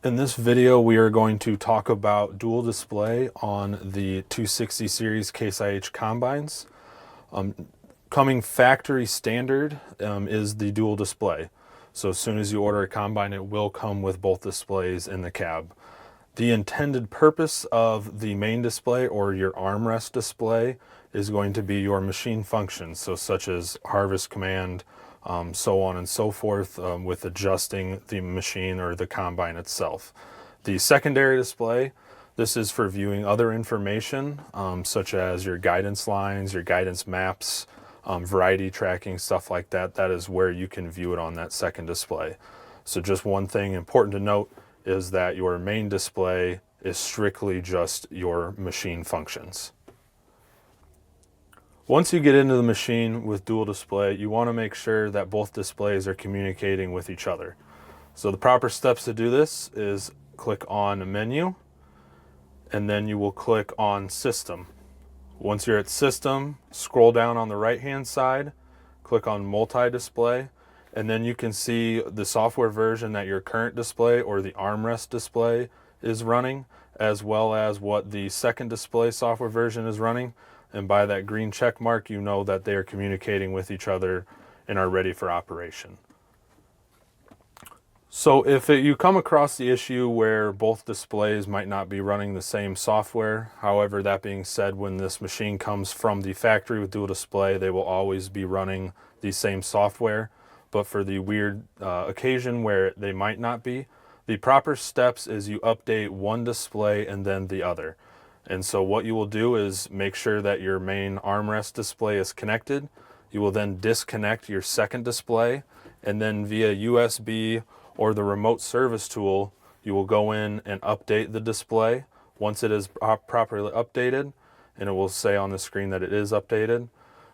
In this video, we are going to talk about dual display on the 260 series Case IH combines. Coming factory standard is the dual display. So as soon as you order a combine, it will come with both displays in the cab. The intended purpose of the main display or your armrest display is going to be your machine functions, so such as harvest command, so on and so forth, with adjusting the machine or the combine itself. The secondary display, this is for viewing other information, such as your guidance lines, your guidance maps, variety tracking, stuff like that. That is where you can view it on that second display. So just one thing important to note is that your main display is strictly just your machine functions. Once you get into the machine with dual display, you want to make sure that both displays are communicating with each other. So the proper steps to do this is click on Menu, and then you will click on System. Once you're at System, scroll down on the right-hand side, click on Multi-Display, and then you can see the software version that your current display or the armrest display is running, as well as what the second display software version is running. And by that green check mark, you know that they are communicating with each other and are ready for operation. So if you come across the issue where both displays might not be running the same software, however, that being said, when this machine comes from the factory with dual display, they will always be running the same software. But for the weird occasion where they might not be, the proper steps is you update one display and then the other. And so what you will do is make sure that your main armrest display is connected. You will then disconnect your second display, and then via USB or the remote service tool, you will go in and update the display. Once it is properly updated, and it will say on the screen that it is updated,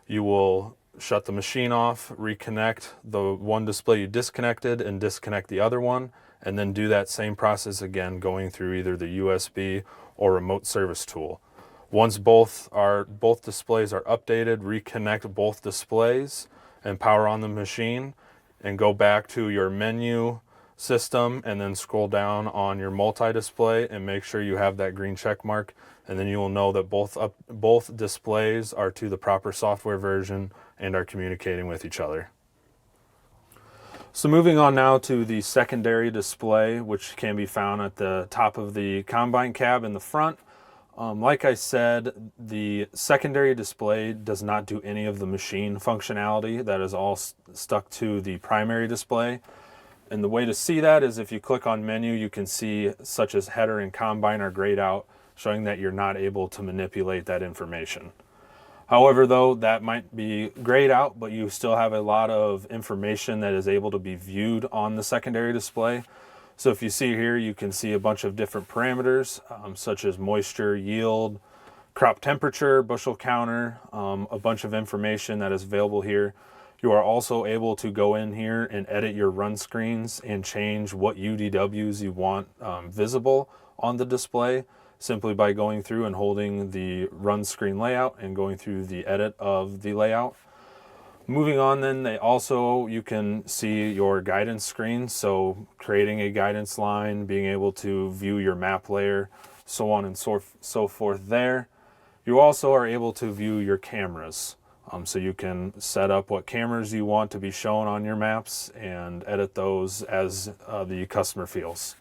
you will shut the machine off, reconnect the one display you disconnected and disconnect the other one, and then do that same process again, going through either the USB or remote service tool. Once both displays are updated, reconnect both displays and power on the machine, and go back to your menu system and then scroll down on your multi-display and make sure you have that green check mark, and then you will know that both displays are to the proper software version and are communicating with each other. So moving on now to the secondary display, which can be found at the top of the combine cab in the front. Like I said, the secondary display does not do any of the machine functionality. That is all stuck to the primary display. And the way to see that is if you click on menu, you can see such as header and combine are grayed out, showing that you're not able to manipulate that information. However, though, that might be grayed out, but you still have a lot of information that is able to be viewed on the secondary display. So if you see here, you can see a bunch of different parameters, such as moisture, yield, crop temperature, bushel counter, a bunch of information that is available here. You are also able to go in here and edit your run screens and change what UDWs you want visible on the display, simply by going through and holding the run screen layout and going through the edit of the layout. Moving on then, you can see your guidance screen, so creating a guidance line, being able to view your map layer, so on and so forth there. You also are able to view your cameras. So you can set up what cameras you want to be shown on your maps and edit those as the customer feels.